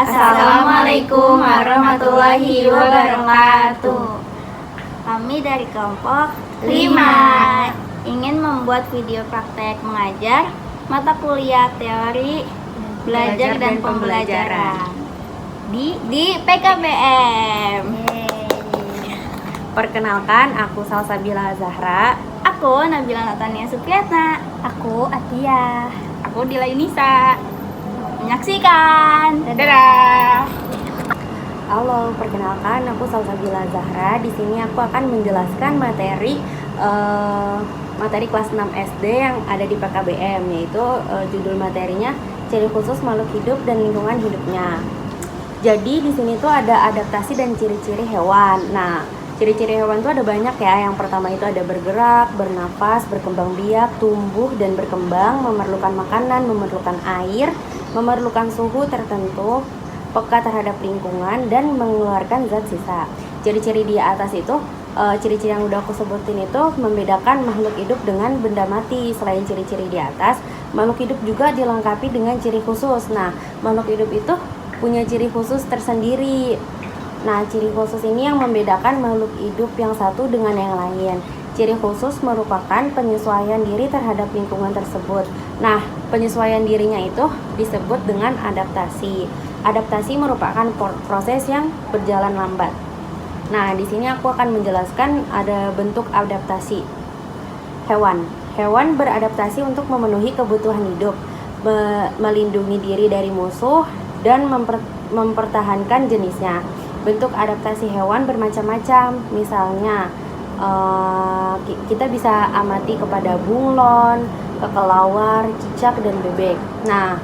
Assalamualaikum warahmatullahi wabarakatuh. Kami dari kelompok 5 ingin membuat video praktek mengajar mata kuliah teori belajar dan pembelajaran di PKBM. Perkenalkan, aku Salsabila Zahra. Aku Nabila Natania Supriyatna. Aku Atia. Aku Dila Yunisa. Menyaksikan. Dadah. Halo, perkenalkan, aku Salsabila Zahra. Di sini aku akan menjelaskan materi kelas 6 SD yang ada di PKBM, yaitu judul materinya ciri khusus makhluk hidup dan lingkungan hidupnya. Jadi di sini tuh ada adaptasi dan ciri-ciri hewan. Nah, ciri-ciri hewan tuh ada banyak ya. Yang pertama itu ada bergerak, bernafas, berkembang biak, tumbuh dan berkembang, memerlukan makanan, memerlukan air, memerlukan suhu tertentu, peka terhadap lingkungan, dan mengeluarkan zat sisa. Ciri-ciri di atas itu, ciri-ciri yang udah aku sebutin itu membedakan makhluk hidup dengan benda mati. Selain ciri-ciri di atas, makhluk hidup juga dilengkapi dengan ciri khusus. Nah, makhluk hidup itu punya ciri khusus tersendiri. Nah, ciri khusus ini yang membedakan makhluk hidup yang satu dengan yang lain. Ciri khusus merupakan penyesuaian diri terhadap lingkungan tersebut. Nah, penyesuaian dirinya itu disebut dengan adaptasi. Adaptasi merupakan proses yang berjalan lambat. Nah, di sini aku akan menjelaskan ada bentuk adaptasi hewan. Hewan beradaptasi untuk memenuhi kebutuhan hidup, melindungi diri dari musuh, dan mempertahankan jenisnya. Bentuk adaptasi hewan bermacam-macam. Misalnya, kita bisa amati kepada bunglon, kelelawar, cicak, dan bebek. Nah,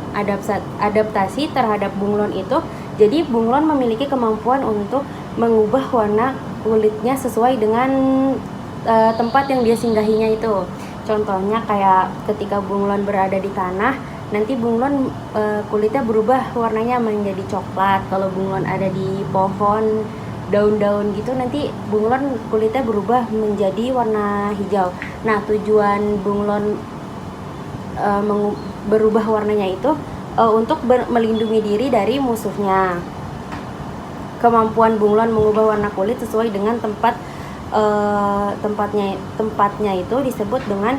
adaptasi terhadap bunglon itu, jadi bunglon memiliki kemampuan untuk mengubah warna kulitnya sesuai dengan tempat yang dia singgahinya itu. Contohnya kayak ketika bunglon berada di tanah, nanti bunglon kulitnya berubah warnanya menjadi coklat. Kalau bunglon ada di pohon, daun-daun gitu, nanti bunglon kulitnya berubah menjadi warna hijau. Nah, tujuan bunglon berubah warnanya itu untuk melindungi diri dari musuhnya. Kemampuan bunglon mengubah warna kulit sesuai dengan tempatnya itu disebut dengan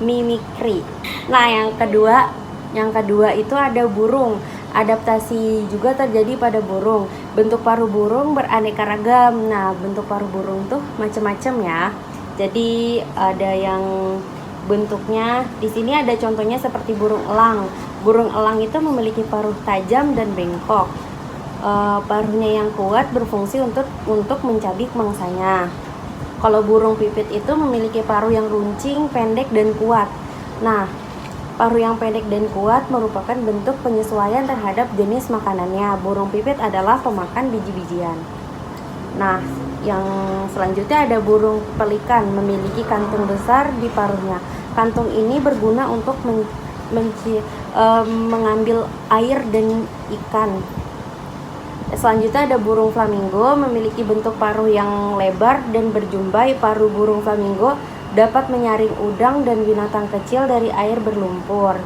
mimikri. Nah, yang kedua itu ada burung. Adaptasi juga terjadi pada burung. Bentuk paruh burung beraneka ragam. Nah, bentuk paruh burung tuh macam-macam ya. Jadi ada yang bentuknya di sini ada contohnya seperti burung elang. Burung elang itu memiliki paruh tajam dan bengkok. Paruhnya yang kuat berfungsi untuk mencabik mangsanya. Kalau burung pipit itu memiliki paruh yang runcing, pendek, dan kuat. Nah, paruh yang pendek dan kuat merupakan bentuk penyesuaian terhadap jenis makanannya. Burung pipit adalah pemakan biji-bijian. Nah, yang selanjutnya ada burung pelikan, memiliki kantung besar di paruhnya. Kantung ini berguna untuk mengambil air dan ikan. Selanjutnya ada burung flamingo, memiliki bentuk paruh yang lebar dan berjumbai. Paruh burung flamingo dapat menyaring udang dan binatang kecil dari air berlumpur.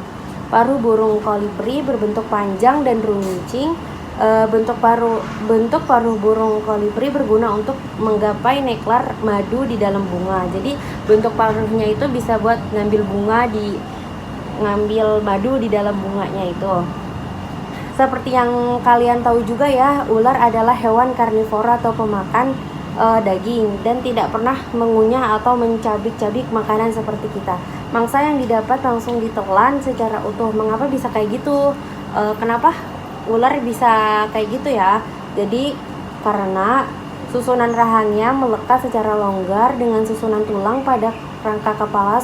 Paruh burung kolibri berbentuk panjang dan runcing. Bentuk paruh burung kolibri berguna untuk menggapai nektar madu di dalam bunga. Jadi bentuk paruhnya itu bisa buat ngambil madu di dalam bunganya itu. Seperti yang kalian tahu juga ya, ular adalah hewan karnivora atau pemakan daging dan tidak pernah mengunyah atau mencabik-cabik makanan seperti kita. Mangsa yang didapat langsung ditelan secara utuh. Mengapa bisa kayak gitu? Kenapa ular bisa kayak gitu ya? Jadi karena susunan rahangnya melekat secara longgar dengan susunan tulang pada rangka kepala.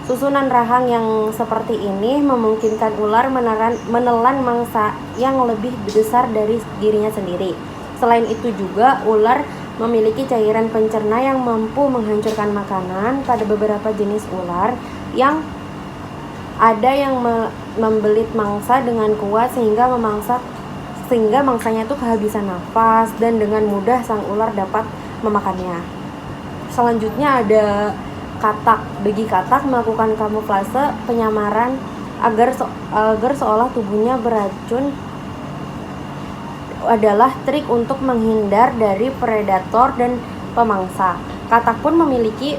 Susunan rahang yang seperti ini memungkinkan ular menelan mangsa yang lebih besar dari dirinya sendiri. Selain itu juga ular memiliki cairan pencerna yang mampu menghancurkan makanan. Pada beberapa jenis ular yang ada yang membelit mangsa dengan kuat sehingga mangsanya itu kehabisan nafas dan dengan mudah sang ular dapat memakannya. Selanjutnya ada katak. Bagi katak melakukan kamuflase penyamaran agar seolah tubuhnya beracun adalah trik untuk menghindar dari predator dan pemangsa. Katak pun memiliki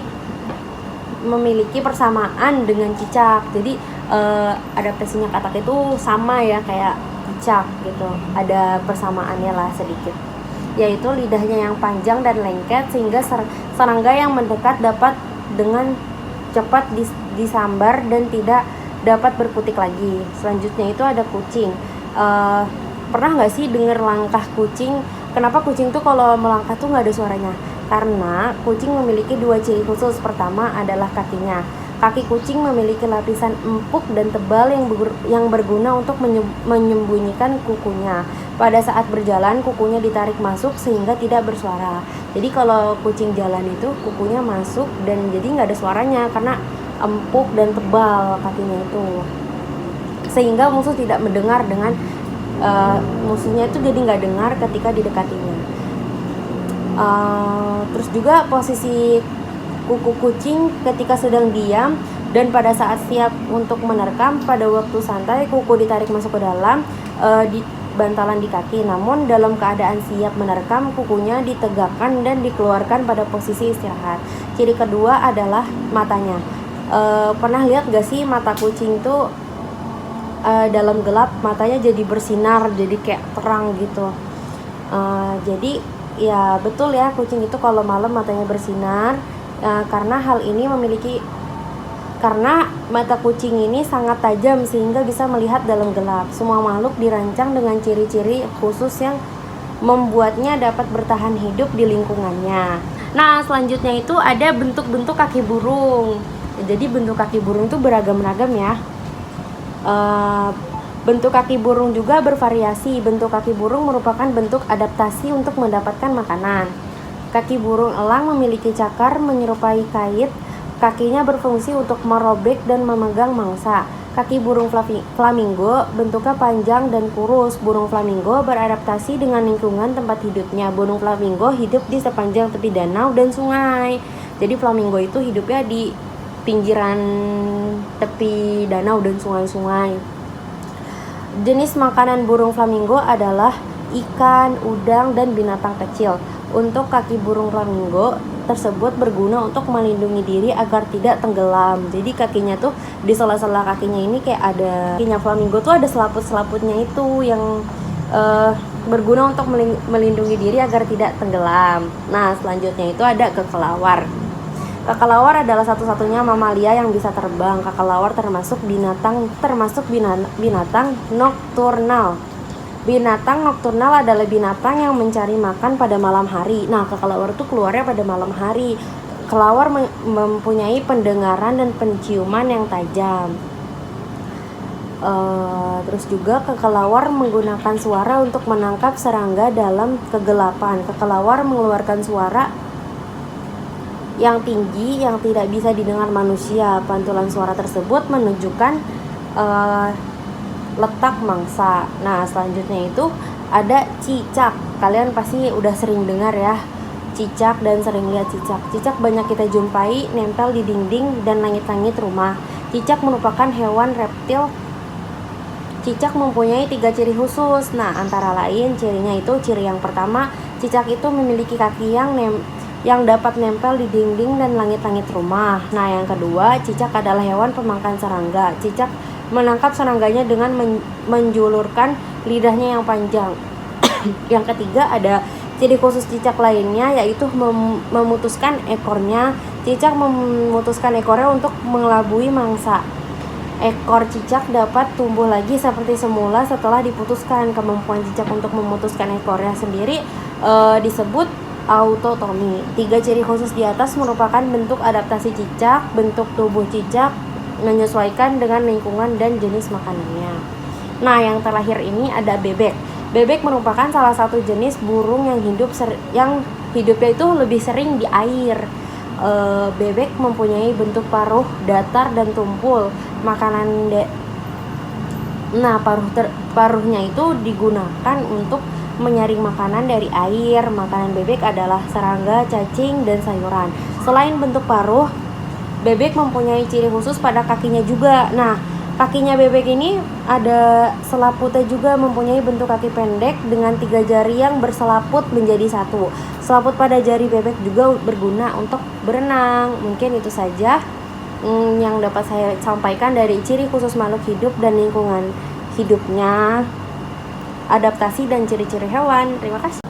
persamaan dengan cicak. Jadi adaptasinya katak itu sama ya kayak cicak gitu. Ada persamaannya lah sedikit, yaitu lidahnya yang panjang dan lengket sehingga serangga yang mendekat dapat dengan cepat disambar dan tidak dapat berkutik lagi. Selanjutnya itu ada kucing. Pernah nggak sih dengar langkah kucing? Kenapa kucing tuh kalau melangkah tuh nggak ada suaranya? Karena kucing memiliki 2 ciri khusus. Pertama adalah kakinya. Kaki kucing memiliki lapisan empuk dan tebal yang berguna untuk menyembunyikan kukunya. Pada saat berjalan, kukunya ditarik masuk sehingga tidak bersuara. Jadi kalau kucing jalan itu kukunya masuk dan jadi nggak ada suaranya karena empuk dan tebal kakinya itu. Sehingga musuh tidak mendengar dengan musuhnya itu jadi nggak dengar ketika didekatinya. Terus juga posisi kuku kucing ketika sedang diam dan pada saat siap untuk menerkam. Pada waktu santai kuku ditarik masuk ke dalam di bantalan di kaki, namun dalam keadaan siap menerkam kukunya ditegakkan dan dikeluarkan pada posisi istirahat. Ciri kedua adalah matanya. Pernah lihat gak sih mata kucing tuh dalam gelap matanya jadi bersinar, jadi kayak terang gitu. Jadi ya betul ya, kucing itu kalau malam matanya bersinar. Karena mata kucing ini sangat tajam sehingga bisa melihat dalam gelap. Semua makhluk dirancang dengan ciri-ciri khusus yang membuatnya dapat bertahan hidup di lingkungannya. Nah, selanjutnya itu ada bentuk-bentuk kaki burung. Jadi bentuk kaki burung itu beragam-ragam ya. Bentuk kaki burung juga bervariasi. Bentuk kaki burung merupakan bentuk adaptasi untuk mendapatkan makanan. Kaki burung elang memiliki cakar menyerupai kait. Kakinya berfungsi untuk merobek dan memegang mangsa. Kaki burung flamingo bentuknya panjang dan kurus. Burung flamingo beradaptasi dengan lingkungan tempat hidupnya. Burung flamingo hidup di sepanjang tepi danau dan sungai. Jadi flamingo itu hidupnya di pinggiran tepi danau dan sungai-sungai. Jenis makanan burung flamingo adalah ikan, udang, dan binatang kecil. Untuk kaki burung flamingo tersebut berguna untuk melindungi diri agar tidak tenggelam. Jadi kakinya tuh di sela-sela kakinya ini kayak ada kakinya flamingo tuh ada selaput-selaputnya itu yang berguna untuk melindungi diri agar tidak tenggelam. Nah, selanjutnya itu ada kekelawar. Kekelawar adalah satu-satunya mamalia yang bisa terbang. Kekelawar termasuk binatang nokturnal. Binatang nokturnal adalah binatang yang mencari makan pada malam hari. Nah, kekelawar itu keluarnya pada malam hari. Kelawar mempunyai pendengaran dan penciuman yang tajam. Terus juga kekelawar menggunakan suara untuk menangkap serangga dalam kegelapan. Kekelawar mengeluarkan suara yang tinggi yang tidak bisa didengar manusia. Pantulan suara tersebut menunjukkan letak mangsa. Nah, selanjutnya itu ada cicak. Kalian pasti udah sering dengar ya cicak dan sering lihat cicak. Cicak banyak kita jumpai nempel di dinding dan langit-langit rumah. Cicak merupakan hewan reptil. Cicak mempunyai 3 ciri khusus. Nah, antara lain cirinya itu ciri yang pertama, cicak itu memiliki kaki yang dapat nempel di dinding dan langit-langit rumah. Nah, yang kedua, cicak adalah hewan pemakan serangga. Cicak menangkap serangganya dengan menjulurkan lidahnya yang panjang. Yang ketiga, ada ciri khusus cicak lainnya, yaitu memutuskan ekornya. Cicak memutuskan ekornya untuk mengelabui mangsa. Ekor cicak dapat tumbuh lagi seperti semula setelah diputuskan. Kemampuan cicak untuk memutuskan ekornya sendiri disebut autotomi. 3 ciri khusus di atas merupakan bentuk adaptasi cicak. Bentuk tubuh cicak menyesuaikan dengan lingkungan dan jenis makanannya. Nah, yang terakhir ini ada bebek. Bebek merupakan salah satu jenis burung yang hidupnya itu lebih sering di air. Bebek mempunyai bentuk paruh datar dan tumpul. Paruhnya itu digunakan untuk menyaring makanan dari air. Makanan bebek adalah serangga, cacing, dan sayuran. Selain bentuk paruh, bebek mempunyai ciri khusus pada kakinya juga. Nah, Kakinya bebek ini ada selaputnya juga, mempunyai bentuk kaki pendek dengan 3 jari yang berselaput menjadi satu. Selaput pada jari bebek juga berguna untuk berenang. Mungkin itu saja yang dapat saya sampaikan dari ciri khusus makhluk hidup dan lingkungan hidupnya, adaptasi dan ciri-ciri hewan. Terima kasih.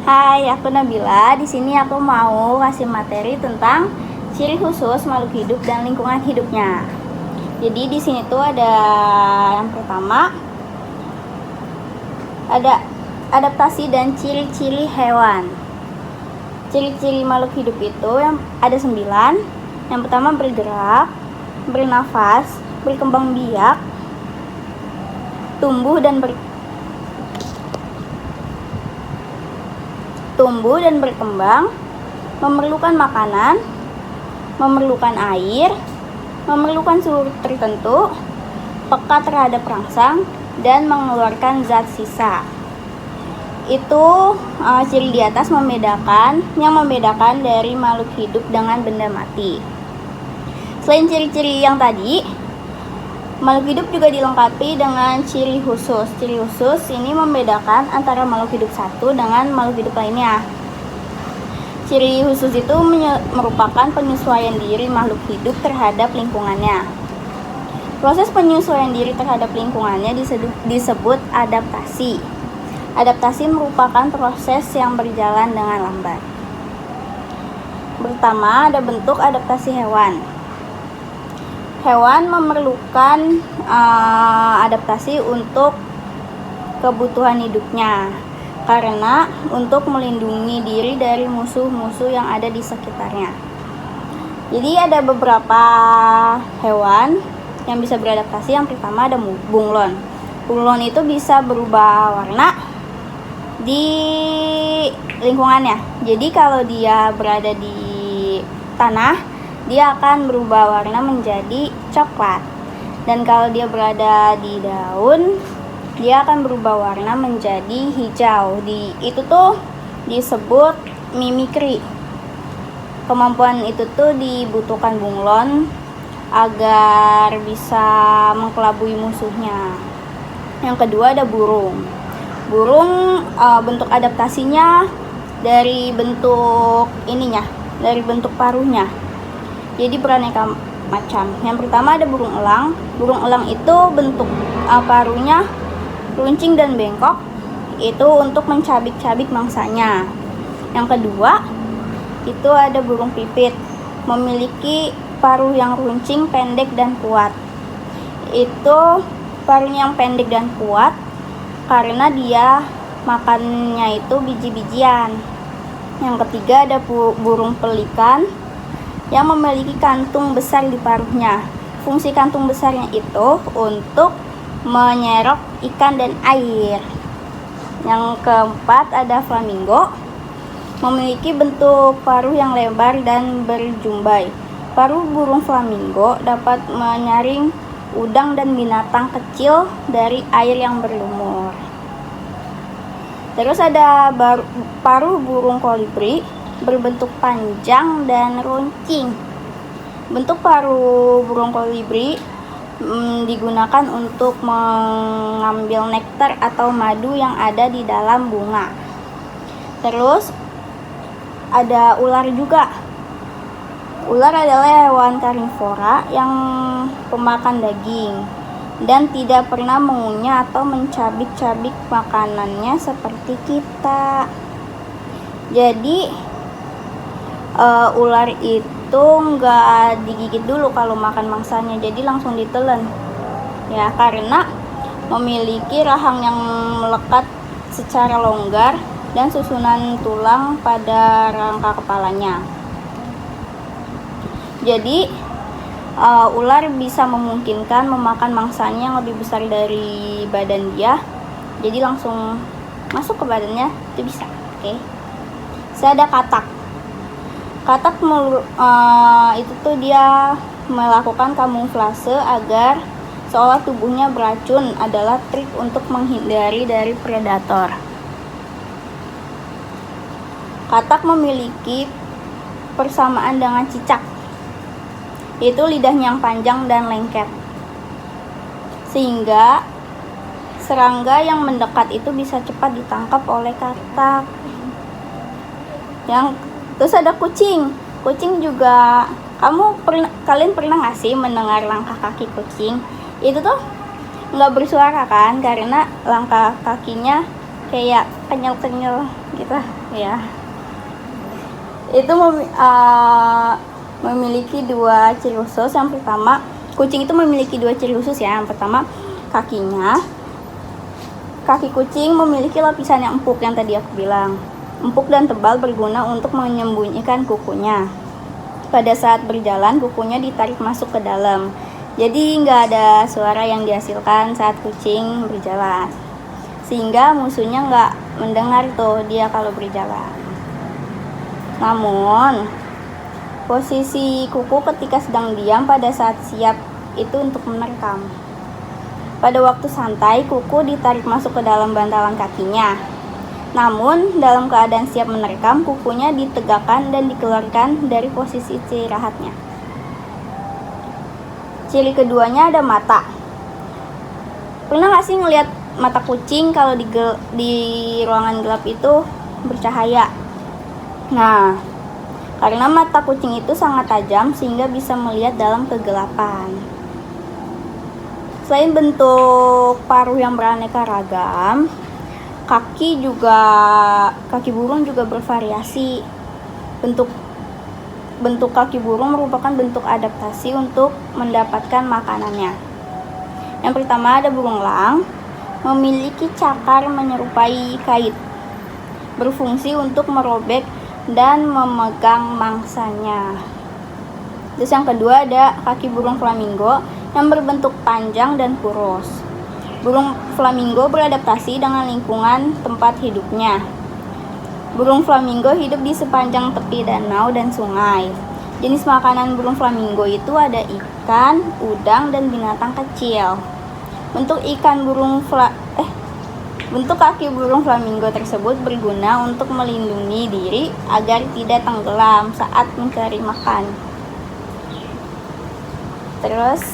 Hai, aku Nabila. Di sini aku mau kasih materi tentang ciri khusus makhluk hidup dan lingkungan hidupnya. Jadi di sini tuh ada yang pertama, ada adaptasi dan ciri-ciri hewan. Ciri-ciri makhluk hidup itu yang ada 9. Yang pertama bergerak, bernafas, berkembang biak, tumbuh dan berkembang, memerlukan makanan, memerlukan air, memerlukan suhu tertentu, peka terhadap rangsang, dan mengeluarkan zat sisa. Itu ciri di atas yang membedakan dari makhluk hidup dengan benda mati. Selain ciri-ciri yang tadi, makhluk hidup juga dilengkapi dengan ciri khusus. Ciri khusus ini membedakan antara makhluk hidup satu dengan makhluk hidup lainnya. Ciri khusus itu merupakan penyesuaian diri makhluk hidup terhadap lingkungannya. Proses penyesuaian diri terhadap lingkungannya disebut adaptasi. Adaptasi merupakan proses yang berjalan dengan lambat. Pertama, ada bentuk adaptasi hewan. Hewan memerlukan adaptasi untuk kebutuhan hidupnya, karena untuk melindungi diri dari musuh-musuh yang ada di sekitarnya. Jadi ada beberapa hewan yang bisa beradaptasi. Yang pertama ada bunglon. Bunglon itu bisa berubah warna di lingkungannya. Jadi kalau dia berada di tanah, dia akan berubah warna menjadi coklat. Dan kalau dia berada di daun, dia akan berubah warna menjadi hijau. Itu tuh disebut mimikri. Kemampuan itu tuh dibutuhkan bunglon agar bisa mengelabui musuhnya. Yang kedua ada burung. Burung bentuk adaptasinya dari bentuk paruhnya. Jadi beraneka macam. Yang pertama ada burung elang. Burung elang itu bentuk paruhnya runcing dan bengkok, itu untuk mencabik-cabik mangsanya. Yang kedua, itu ada burung pipit, memiliki paruh yang runcing, pendek dan kuat. Itu paruhnya yang pendek dan kuat karena dia makannya itu biji-bijian. Yang ketiga ada burung pelikan yang memiliki kantung besar di paruhnya. Fungsi kantung besarnya itu untuk menyerok ikan dan air. Yang keempat ada flamingo, memiliki bentuk paruh yang lebar dan berjumbai. Paruh burung flamingo dapat menyaring udang dan binatang kecil dari air yang berlumur. Terus ada paruh burung kolibri, berbentuk panjang dan runcing. Bentuk paruh burung kolibri digunakan untuk mengambil nektar atau madu yang ada di dalam bunga. Terus ada ular juga. Ular adalah hewan karnivora yang pemakan daging dan tidak pernah mengunyah atau mencabik-cabik makanannya seperti kita. Jadi ular itu nggak digigit dulu kalau makan mangsanya, jadi langsung ditelan ya, karena memiliki rahang yang melekat secara longgar dan susunan tulang pada rangka kepalanya. Jadi ular bisa memungkinkan memakan mangsanya yang lebih besar dari badan dia, jadi langsung masuk ke badannya, itu bisa. Oke. Saya ada katak. Katak itu tuh dia melakukan kamuflase agar seolah tubuhnya beracun, adalah trik untuk menghindari dari predator. Katak memiliki persamaan dengan cicak, yaitu lidahnya yang panjang dan lengket. sehingga serangga yang mendekat itu bisa cepat ditangkap oleh katak. Terus ada kucing. Kucing juga, kalian pernah nggak sih mendengar langkah kaki kucing? Itu tuh nggak bersuara kan, karena langkah kakinya kayak kenyal-kenyal gitu ya. Itu memiliki dua ciri khusus. Yang pertama, kucing itu memiliki dua ciri khusus ya. Yang pertama, kaki kucing memiliki lapisan yang empuk yang tadi aku bilang. Empuk dan tebal berguna untuk menyembunyikan kukunya. Pada saat berjalan, kukunya ditarik masuk ke dalam. Jadi nggak ada suara yang dihasilkan saat kucing berjalan. Sehingga musuhnya nggak mendengar tuh dia kalau berjalan. Namun, posisi kuku ketika sedang diam pada saat siap itu untuk menerkam. Pada waktu santai, kuku ditarik masuk ke dalam bantalan kakinya. Namun, dalam keadaan siap menerkam, kukunya ditegakkan dan dikeluarkan dari posisi istirahatnya. Ciri keduanya ada mata. Pernah nggak sih ngelihat mata kucing kalau di ruangan gelap itu bercahaya? Nah, karena mata kucing itu sangat tajam sehingga bisa melihat dalam kegelapan. Selain bentuk paruh yang beraneka ragam, kaki burung juga bervariasi. Bentuk kaki burung merupakan bentuk adaptasi untuk mendapatkan makanannya. Yang pertama ada burung elang, memiliki cakar menyerupai kait, berfungsi untuk merobek dan memegang mangsanya. Terus yang kedua ada kaki burung flamingo yang berbentuk panjang dan kurus. Burung flamingo beradaptasi dengan lingkungan tempat hidupnya. Burung flamingo hidup di sepanjang tepi danau dan sungai. Jenis makanan burung flamingo itu ada ikan, udang, dan binatang kecil. Bentuk kaki burung flamingo tersebut berguna untuk melindungi diri agar tidak tenggelam saat mencari makan. Terus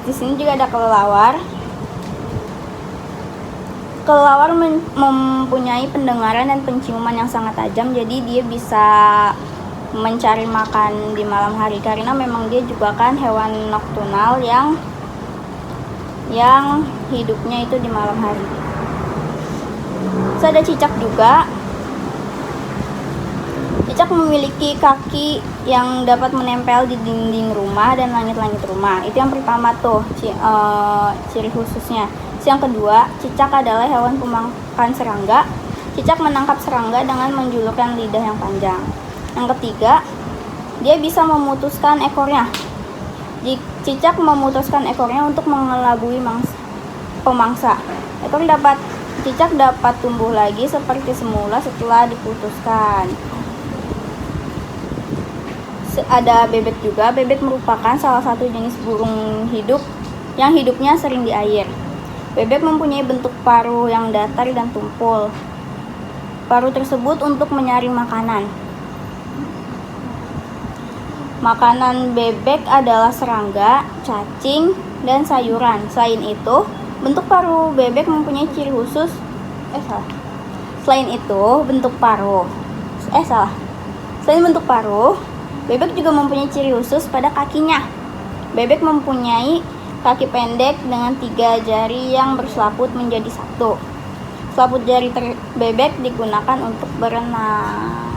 di sini juga ada kelelawar. Kelelawar mempunyai pendengaran dan penciuman yang sangat tajam, jadi dia bisa mencari makan di malam hari karena memang dia juga kan hewan nokturnal yang hidupnya itu di malam hari. Terus ada cicak juga. Cicak memiliki kaki yang dapat menempel di dinding rumah dan langit-langit rumah. Itu yang pertama tuh ciri khususnya. Yang kedua, cicak adalah hewan pemakan serangga. Cicak menangkap serangga dengan menjulurkan lidah yang panjang. Yang ketiga, dia bisa memutuskan ekornya. Cicak memutuskan ekornya untuk mengelabui pemangsa. Cicak dapat tumbuh lagi seperti semula setelah diputuskan. Ada bebek juga. Bebek merupakan salah satu jenis burung hidup yang hidupnya sering di air. Bebek mempunyai bentuk paruh yang datar dan tumpul. Paruh tersebut untuk menyaring makanan. Makanan bebek adalah serangga, cacing, dan sayuran. Selain bentuk paruh bebek mempunyai ciri khusus. Selain bentuk paruh, bebek juga mempunyai ciri khusus pada kakinya. Bebek mempunyai kaki pendek dengan 3 jari yang berselaput menjadi satu. Selaput jari bebek digunakan untuk berenang.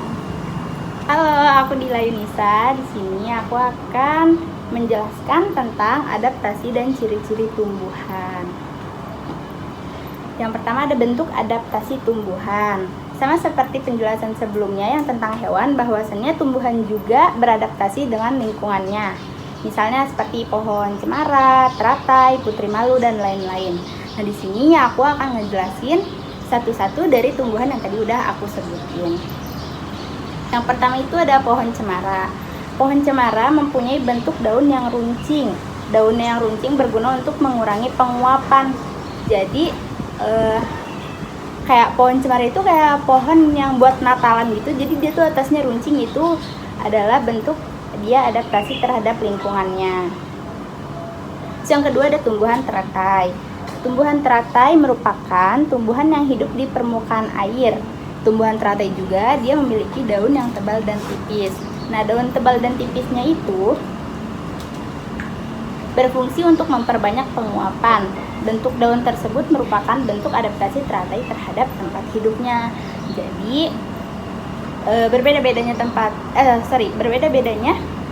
Halo, aku Dila Yunisa. Di sini aku akan menjelaskan tentang adaptasi dan ciri-ciri tumbuhan. Yang pertama ada bentuk adaptasi tumbuhan. Sama seperti penjelasan sebelumnya yang tentang hewan, bahwasannya tumbuhan juga beradaptasi dengan lingkungannya. Misalnya seperti pohon cemara, teratai, putri malu, dan lain-lain. Nah, di sini aku akan ngejelasin satu-satu dari tumbuhan yang tadi udah aku sebutin. Yang pertama itu ada pohon cemara. Pohon cemara mempunyai bentuk daun yang runcing. Daunnya yang runcing berguna untuk mengurangi penguapan. Jadi kayak pohon cemara itu kayak pohon yang buat Natalan gitu. Jadi dia tuh atasnya runcing, itu adalah bentuk dia adaptasi terhadap lingkungannya. Terus yang kedua ada tumbuhan teratai. Tumbuhan teratai merupakan tumbuhan yang hidup di permukaan air. Tumbuhan teratai juga dia memiliki daun yang tebal dan tipis. Nah, daun tebal dan tipisnya itu berfungsi untuk memperbanyak penguapan. Bentuk daun tersebut merupakan bentuk adaptasi teratai terhadap tempat hidupnya. Jadi berbeda-bedanya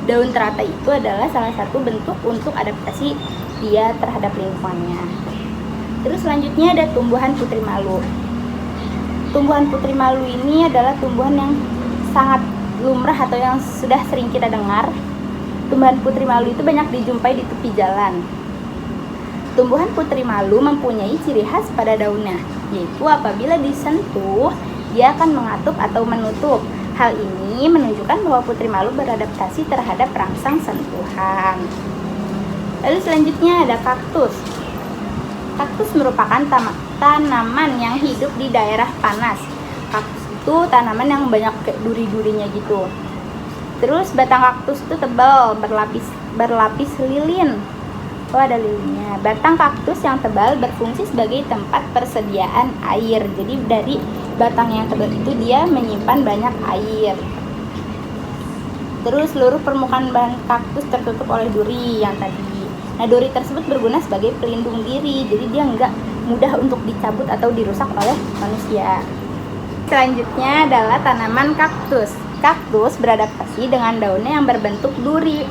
daun teratai itu adalah salah satu bentuk untuk adaptasi dia terhadap lingkungannya. Terus selanjutnya ada tumbuhan putri malu. Tumbuhan putri malu ini adalah tumbuhan yang sangat lumrah atau yang sudah sering kita dengar. Tumbuhan putri malu itu banyak dijumpai di tepi jalan. Tumbuhan putri malu mempunyai ciri khas pada daunnya, yaitu apabila disentuh, dia akan mengatup atau menutup. Hal ini menunjukkan bahwa putri malu beradaptasi terhadap rangsang sentuhan. Lalu selanjutnya ada kaktus. Kaktus merupakan tanaman yang hidup di daerah panas. Kaktus itu tanaman yang banyak duri-durinya gitu. Terus batang kaktus itu tebal, berlapis lilin. Oh, ada lilinnya. Batang kaktus yang tebal berfungsi sebagai tempat persediaan air. Jadi dari batang yang tebal itu dia menyimpan banyak air. Terus seluruh permukaan bahan kaktus tertutup oleh duri yang tadi. Nah, duri tersebut berguna sebagai pelindung diri. Jadi dia nggak mudah untuk dicabut atau dirusak oleh manusia. Selanjutnya adalah tanaman kaktus. Kaktus beradaptasi dengan daunnya yang berbentuk duri.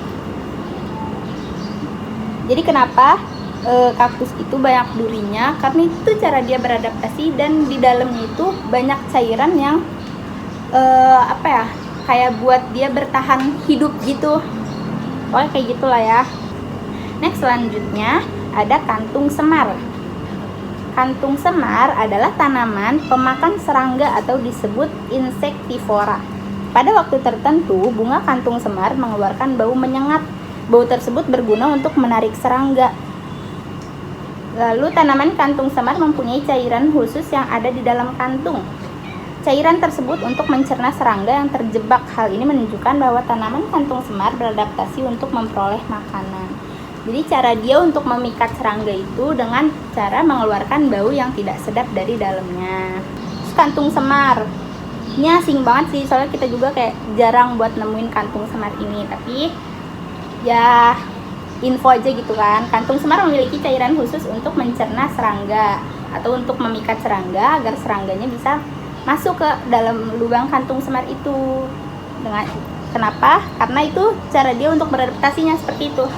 Jadi kenapa kaktus itu banyak durinya? Karena itu cara dia beradaptasi, dan di dalamnya itu banyak cairan yang kayak buat dia bertahan hidup gitu. Pokoknya kayak gitulah ya. Next, selanjutnya ada kantung semar. Kantung semar adalah tanaman pemakan serangga atau disebut insektivora. Pada waktu tertentu, bunga kantung semar mengeluarkan bau menyengat. Bau tersebut berguna untuk menarik serangga. Lalu tanaman kantung semar mempunyai cairan khusus yang ada di dalam kantung. Cairan tersebut untuk mencerna serangga yang terjebak. Hal ini menunjukkan bahwa tanaman kantung semar beradaptasi untuk memperoleh makanan. Jadi cara dia untuk memikat serangga itu dengan cara mengeluarkan bau yang tidak sedap dari dalamnya. Terus kantung semar. Ini asing banget sih, soalnya kita juga kayak jarang buat nemuin kantung semar ini. Tapi ya info aja gitu kan. Kantung semar memiliki cairan khusus untuk mencerna serangga atau untuk memikat serangga agar serangganya bisa masuk ke dalam lubang kantung semar itu. Kenapa? Karena itu cara dia untuk beradaptasinya seperti itu.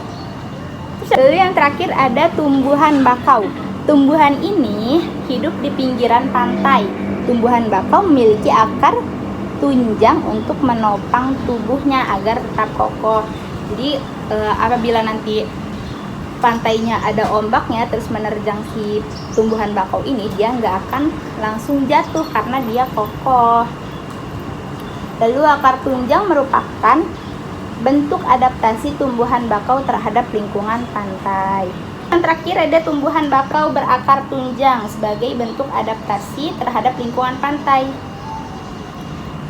Lalu yang terakhir ada tumbuhan bakau. Tumbuhan ini hidup di pinggiran pantai. Tumbuhan bakau memiliki akar tunjang untuk menopang tubuhnya agar tetap kokoh. Jadi apabila nanti pantainya ada ombaknya terus menerjang si tumbuhan bakau ini, dia nggak akan langsung jatuh karena dia kokoh. Lalu akar tunjang merupakan bentuk adaptasi tumbuhan bakau terhadap lingkungan pantai. Yang terakhir ada tumbuhan bakau berakar tunjang sebagai bentuk adaptasi terhadap lingkungan pantai.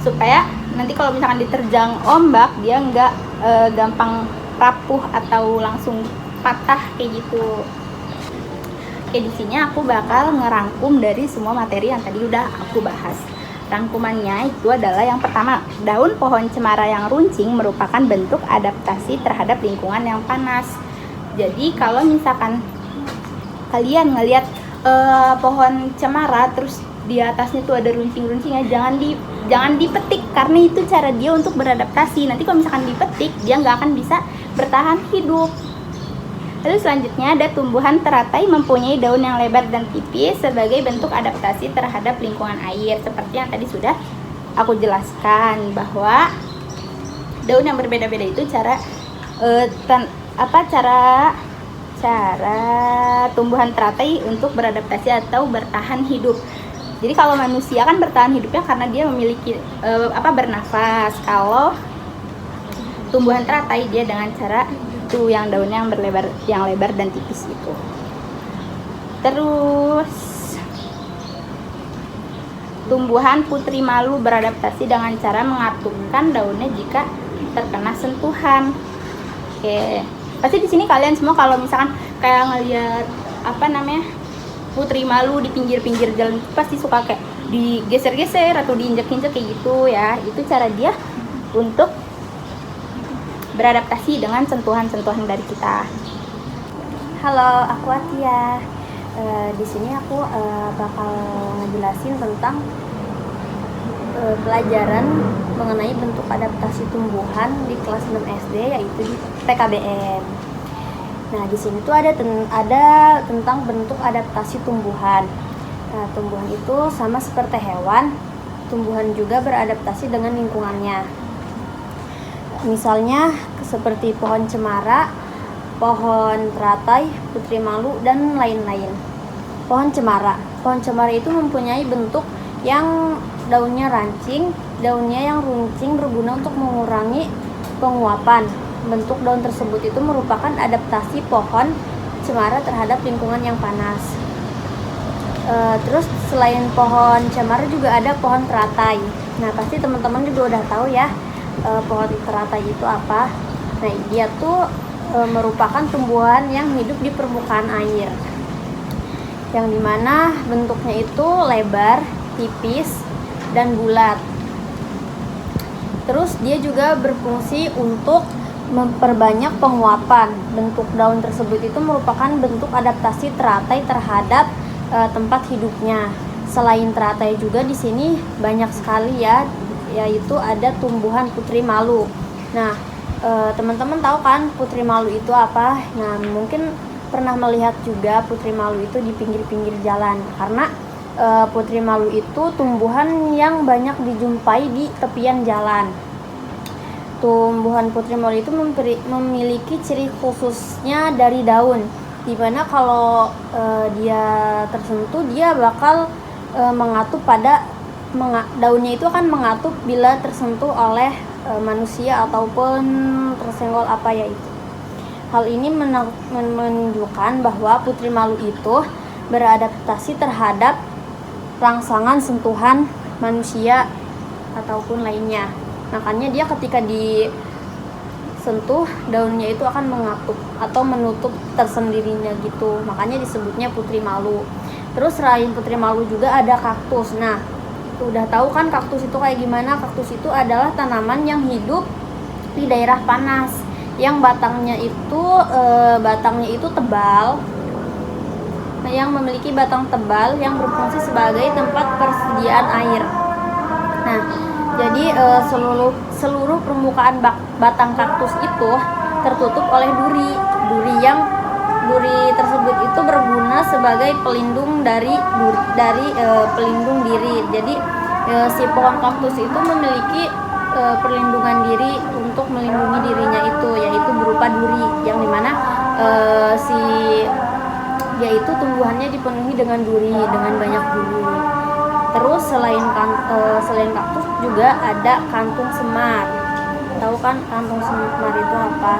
Supaya nanti kalau misalkan diterjang ombak, dia nggak gampang rapuh atau langsung patah kayak gitu. Oke, di sini aku bakal ngerangkum dari semua materi yang tadi udah aku bahas. Rangkumannya itu adalah yang pertama, daun pohon cemara yang runcing merupakan bentuk adaptasi terhadap lingkungan yang panas. Jadi kalau misalkan kalian ngelihat pohon cemara terus di atasnya tuh ada runcing-runcingnya, jangan dipetik karena itu cara dia untuk beradaptasi. Nanti kalau misalkan dipetik, dia nggak akan bisa bertahan hidup. Lalu selanjutnya ada tumbuhan teratai mempunyai daun yang lebar dan tipis sebagai bentuk adaptasi terhadap lingkungan air. Seperti yang tadi sudah aku jelaskan bahwa daun yang berbeda-beda itu cara tumbuhan teratai untuk beradaptasi atau bertahan hidup. Jadi kalau manusia kan bertahan hidupnya karena dia memiliki bernafas. Kalau tumbuhan teratai dia dengan cara itu yang daunnya yang lebar dan tipis itu. Terus tumbuhan putri malu beradaptasi dengan cara mengatupkan daunnya jika terkena sentuhan. Oke. Pasti di sini kalian semua kalau misalkan kayak ngeliat putri malu di pinggir-pinggir jalan, pasti suka kayak digeser-geser atau diinjek-injek kayak gitu ya. Itu cara dia untuk beradaptasi dengan sentuhan-sentuhan dari kita. Halo, aku Atia. Di sini aku bakal ngejelasin tentang pelajaran mengenai bentuk adaptasi tumbuhan di kelas 6 SD, yaitu di PKBM. Nah, di sini tuh ada tentang bentuk adaptasi tumbuhan. Nah, tumbuhan itu sama seperti hewan, tumbuhan juga beradaptasi dengan lingkungannya. Misalnya seperti pohon cemara, pohon teratai, putri malu, dan lain-lain. Pohon cemara itu mempunyai bentuk yang daunnya rancing, daunnya yang runcing berguna untuk mengurangi penguapan. Bentuk daun tersebut itu merupakan adaptasi pohon cemara terhadap lingkungan yang panas. Terus selain pohon cemara juga ada pohon teratai. Nah, pasti teman-teman juga udah tahu ya pohon teratai itu apa. Nah, dia tuh merupakan tumbuhan yang hidup di permukaan air, yang dimana bentuknya itu lebar, tipis, dan bulat. Terus dia juga berfungsi untuk memperbanyak penguapan. Bentuk daun tersebut itu merupakan bentuk adaptasi teratai terhadap tempat hidupnya. Selain teratai juga di sini banyak sekali ya, yaitu ada tumbuhan putri malu. Nah, teman-teman tahu kan putri malu itu apa? Nah, mungkin pernah melihat juga putri malu itu di pinggir-pinggir jalan, karena putri malu itu tumbuhan yang banyak dijumpai di tepian jalan. Tumbuhan putri malu itu memiliki ciri khususnya dari daun, dimana kalau dia tersentuh, dia bakal mengatup pada daunnya itu akan mengatup bila tersentuh oleh manusia ataupun tersenggol apa ya itu. Hal ini menunjukkan bahwa putri malu itu beradaptasi terhadap rangsangan sentuhan manusia ataupun lainnya. Makanya dia ketika disentuh, daunnya itu akan mengatup atau menutup tersendirinya gitu. Makanya disebutnya putri malu. Terus selain putri malu juga ada kaktus. Nah, udah tahu kan kaktus itu kayak gimana? Kaktus itu adalah tanaman yang hidup di daerah panas, yang batangnya itu tebal, yang memiliki batang tebal yang berfungsi sebagai tempat persediaan air. Nah, jadi seluruh permukaan batang kaktus itu tertutup oleh duri tersebut itu berguna sebagai pelindung dari pelindung diri. Jadi si pohon kaktus itu memiliki perlindungan diri untuk melindungi dirinya itu, yaitu berupa duri, yang dimana yaitu tumbuhannya dipenuhi dengan duri, dengan banyak duri. Terus selain kaktus juga ada kantung semar. Tahu kan kantung semar itu apa?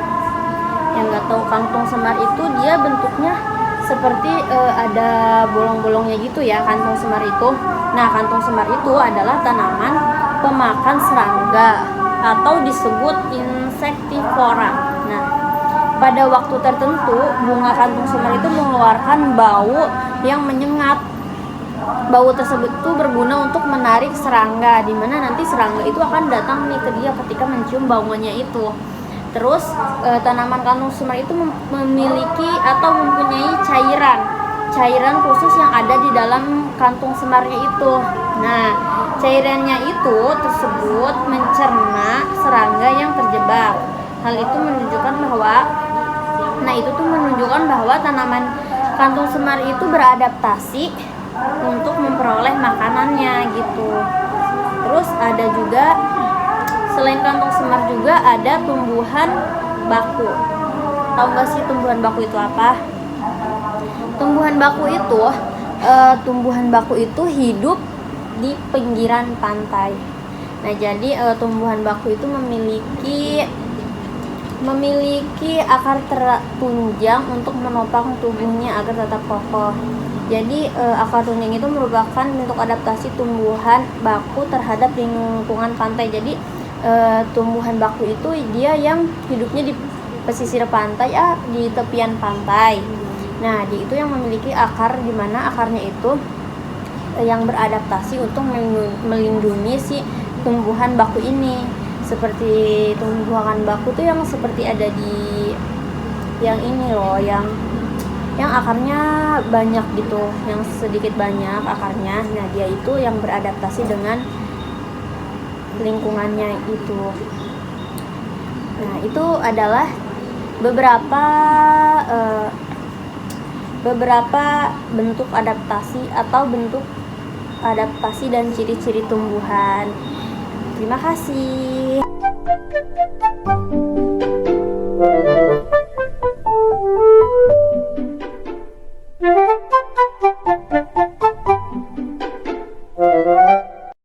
Yang nggak tahu, kantung semar itu dia bentuknya seperti ada bolong-bolongnya gitu ya, kantung semar itu. Nah, kantung semar itu adalah tanaman pemakan serangga atau disebut insektivora. Nah, pada waktu tertentu bunga kantung semar itu mengeluarkan bau yang menyengat. Bau tersebut itu berguna untuk menarik serangga, di mana nanti serangga itu akan datang nih ke dia ketika mencium baunya itu. Terus tanaman kantung semar itu memiliki atau mempunyai cairan khusus yang ada di dalam kantung semarnya itu. Nah, cairannya itu tersebut mencerna serangga yang terjebak. Hal itu menunjukkan bahwa tanaman kantung semar itu beradaptasi untuk memperoleh makanannya gitu. Terus ada juga selain kantung semar juga ada tumbuhan baku. Tahu nggak sih tumbuhan baku itu apa? Tumbuhan baku itu hidup di pinggiran pantai. Nah, jadi tumbuhan baku itu memiliki akar tertunjang untuk menopang tubuhnya agar tetap kokoh. Jadi akar tunjang itu merupakan bentuk adaptasi tumbuhan baku terhadap lingkungan pantai. Jadi tumbuhan baku itu dia yang hidupnya di pesisir pantai, di tepian pantai. Nah, dia itu yang memiliki akar, di mana akarnya itu yang beradaptasi untuk melindungi si tumbuhan baku ini. Seperti tumbuhan baku tuh yang seperti ada di yang ini loh, yang akarnya banyak gitu, yang sedikit banyak akarnya. Nah, dia itu yang beradaptasi dengan lingkungannya itu. Nah, itu adalah beberapa bentuk adaptasi atau bentuk adaptasi dan ciri-ciri tumbuhan. Terima kasih.